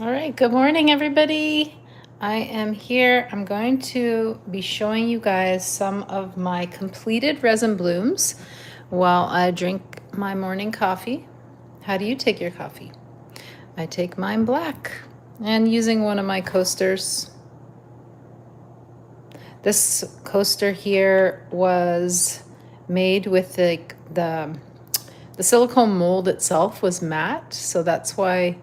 All right, good morning, everybody. I am here. I'm going to be showing you guys some of my completed resin blooms while I drink my morning coffee. How do you take your coffee? I take mine black and using one of my coasters. This coaster here was made with the silicone mold itself was matte, so that's why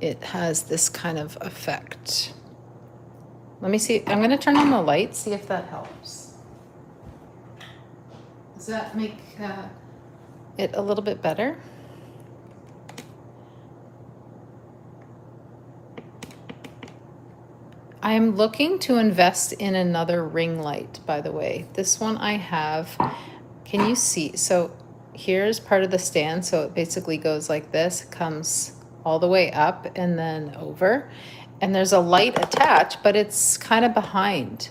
it has this kind of effect. Let me see. I'm going to turn on the light, see if that helps. Does that make it a little bit better? I'm looking to invest in another ring light, by the way. This one I have. Can you see? So here's part of the stand. So it basically goes like this, comes all the way up and then over. And there's a light attached, but it's kind of behind.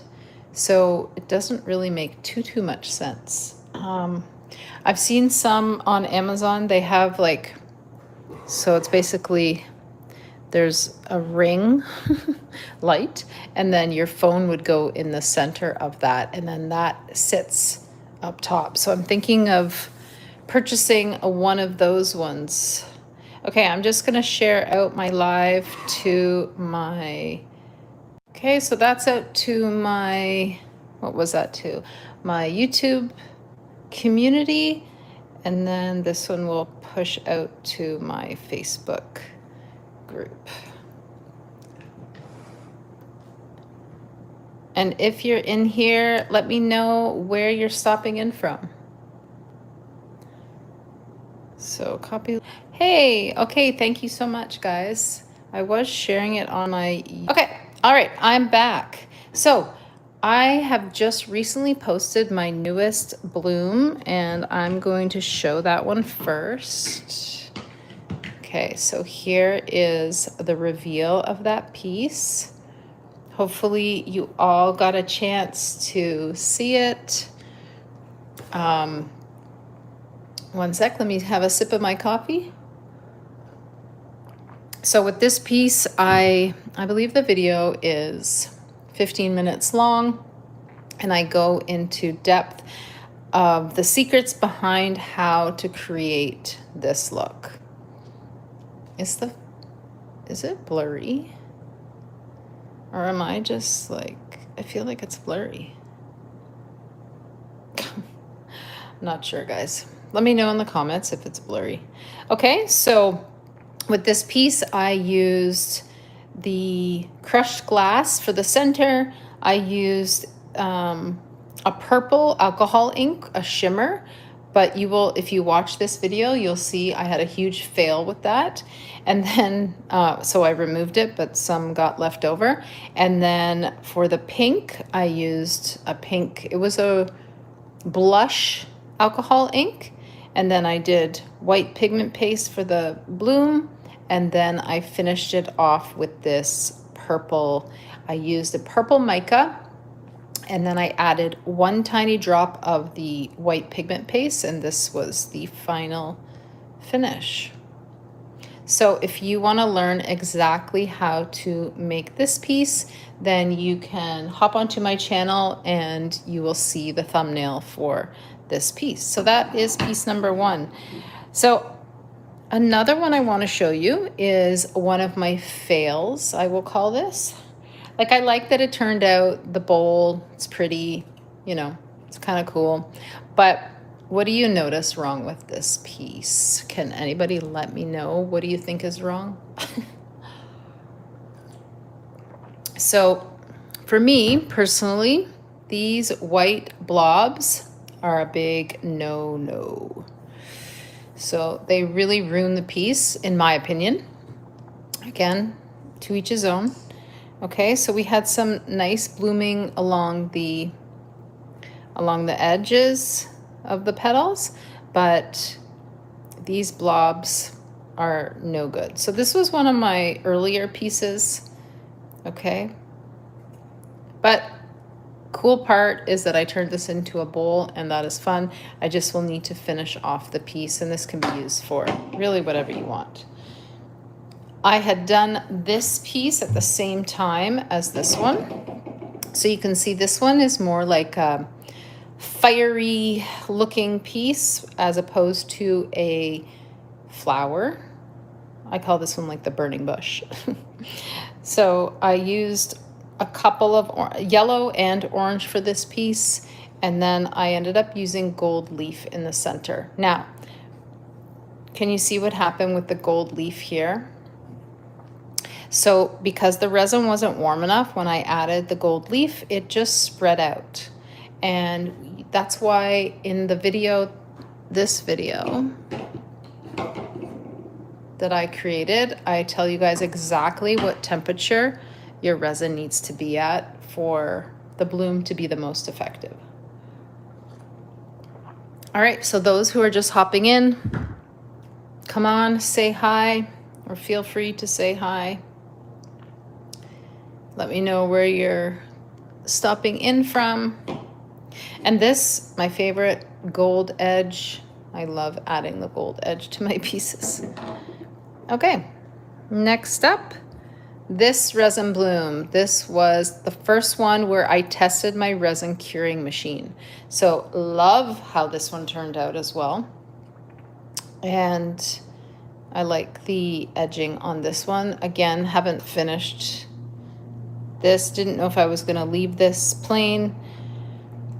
So it doesn't really make too much sense. I've seen some on Amazon. They have so it's basically, there's a ring light, and then your phone would go in the center of that, and then that sits up top. So I'm thinking of purchasing one of those ones. Okay, I'm just gonna share out my live to my, okay, so that's out to my, what was that to? My YouTube community, and then this one will push out to my Facebook group. And if you're in here, let me know where you're stopping in from. So copy. Hey, okay, thank you so much, guys. I was sharing it on my, okay, all right, I'm back. So I have just recently posted my newest bloom, and I'm going to show that one first. Okay, so here is the reveal of that piece. Hopefully you all got a chance to see it. One sec, let me have a sip of my coffee. So with this piece, I believe the video is 15 minutes long, and I go into depth of the secrets behind how to create this look. Is it blurry? Or am I just I feel like it's blurry. I'm not sure, guys. Let me know in the comments if it's blurry. Okay, so with this piece, I used the crushed glass for the center. I used a purple alcohol ink, a shimmer, but you will, if you watch this video, you'll see I had a huge fail with that. And then, so I removed it, but some got left over. And then for the pink, I used a pink, it was a blush alcohol ink. And then I did white pigment paste for the bloom. And then I finished it off with this purple. I used a purple mica, and then I added one tiny drop of the white pigment paste, and this was the final finish. So if you want to learn exactly how to make this piece, then you can hop onto my channel and you will see the thumbnail for this piece. So that is piece number one. So another one I want to show you is one of my fails, I will call this. I like that it turned out, the bowl, it's pretty, it's kind of cool. But what do you notice wrong with this piece? Can anybody let me know? What do you think is wrong? So for me personally, these white blobs are a big no. So they really ruin the piece, in my opinion. Again, to each his own. Okay, so we had some nice blooming along the edges of the petals, but these blobs are no good. So this was one of my earlier pieces, okay? But cool part is that I turned this into a bowl, and that is fun. I just will need to finish off the piece, and this can be used for really whatever you want. I had done this piece at the same time as this one. So you can see this one is more like a fiery looking piece as opposed to a flower. I call this one like the burning bush. So I used a couple of yellow and orange for this piece, and then I ended up using gold leaf in the center. Now, can you see what happened with the gold leaf here? So because the resin wasn't warm enough when I added the gold leaf, it just spread out. And that's why in the video, this video that I created, I tell you guys exactly what temperature your resin needs to be at for the bloom to be the most effective. All right, so those who are just hopping in, come on, say hi, or feel free to say hi. Let me know where you're stopping in from. And this, my favorite, gold edge. I love adding the gold edge to my pieces. Okay, next up, this resin bloom. This was the first one where I tested my resin curing machine. So love how this one turned out as well. And I like the edging on this one. Again, haven't finished this, didn't know if I was gonna leave this plain,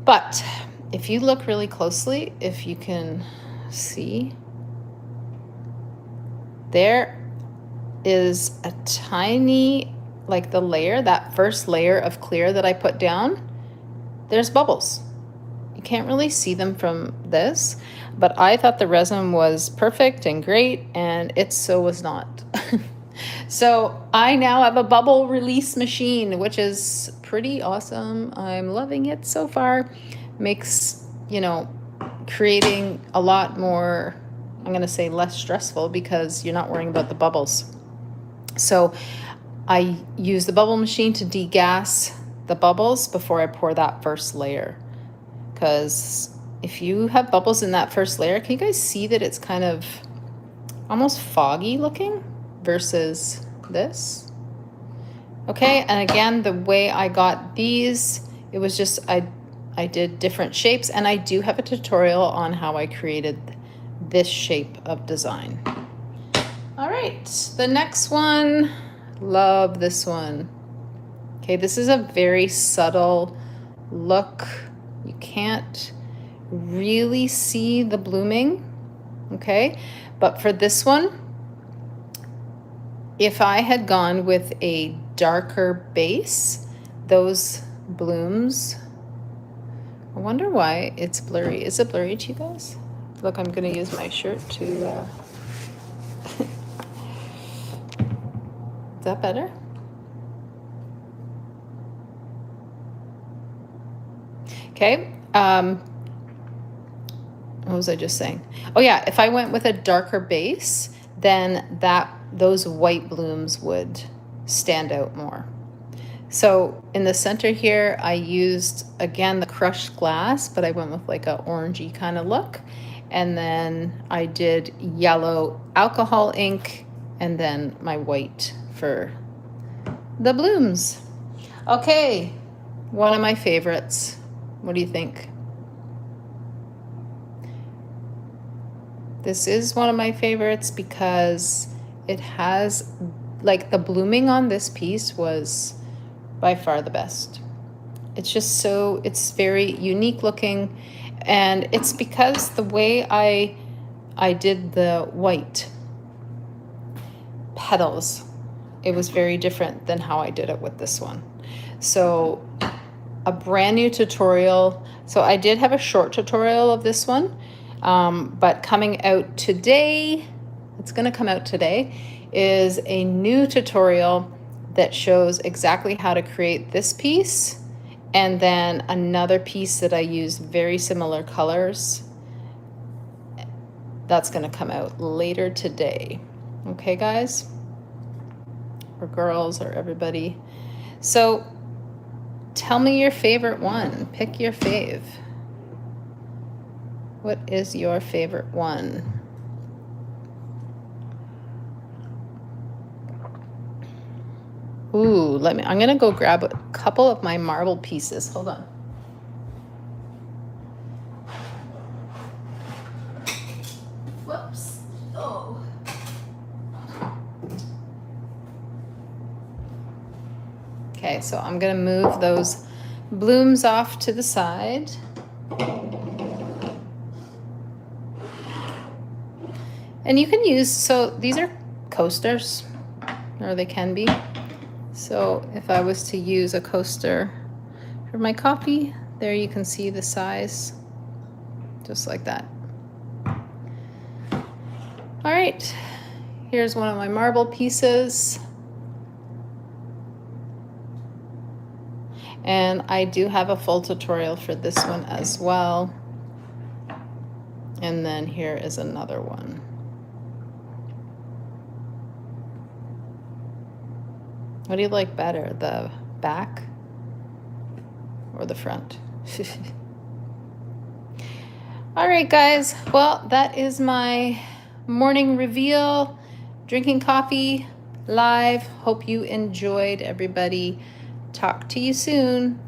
but if you look really closely, if you can see, there is a tiny, like the layer, that first layer of clear that I put down, there's bubbles. You can't really see them from this, but I thought the resin was perfect and great, and it so was not. So I now have a bubble release machine, which is pretty awesome. I'm loving it so far. Makes, you know, creating a lot more, I'm gonna say less stressful, because you're not worrying about the bubbles. So I use the bubble machine to degas the bubbles before I pour that first layer. Because if you have bubbles in that first layer, can you guys see that it's kind of almost foggy looking versus this? Okay, and again, the way I got these, it was just, I did different shapes, and I do have a tutorial on how I created this shape of design. All right, the next one, love this one. Okay, this is a very subtle look. You can't really see the blooming, okay? But for this one, if I had gone with a darker base, those blooms, I wonder why it's blurry. Is it blurry to you guys? Look, I'm gonna use my shirt to, is that better? Okay, what was I just saying? Oh yeah, if I went with a darker base, then those white blooms would stand out more. So in the center here, I used, again, the crushed glass, but I went with like a orangey kind of look. And then I did yellow alcohol ink, and then my white for the blooms. Okay, one of my favorites. What do you think? This is one of my favorites because it has, like, the blooming on this piece was by far the best. It's just so, it's very unique looking, and it's because the way I did the white petals, it was very different than how I did it with this one. So a brand new tutorial. So I did have a short tutorial of this one, but coming out today, it's gonna come out today, is a new tutorial that shows exactly how to create this piece, and then another piece that I use very similar colors. That's gonna come out later today. Okay, guys? Or girls, or everybody. So tell me your favorite one. Pick your fave. What is your favorite one? I'm gonna go grab a couple of my marble pieces. Hold on. Whoops. Oh. Okay, so I'm gonna move those blooms off to the side. And you can use, so these are coasters, or they can be. So if I was to use a coaster for my coffee, there you can see the size, just like that. All right, here's one of my marble pieces. And I do have a full tutorial for this one as well. And then here is another one. What do you like better, the back or the front? All right, guys. Well, that is my morning reveal, drinking coffee live. Hope you enjoyed, everybody. Talk to you soon.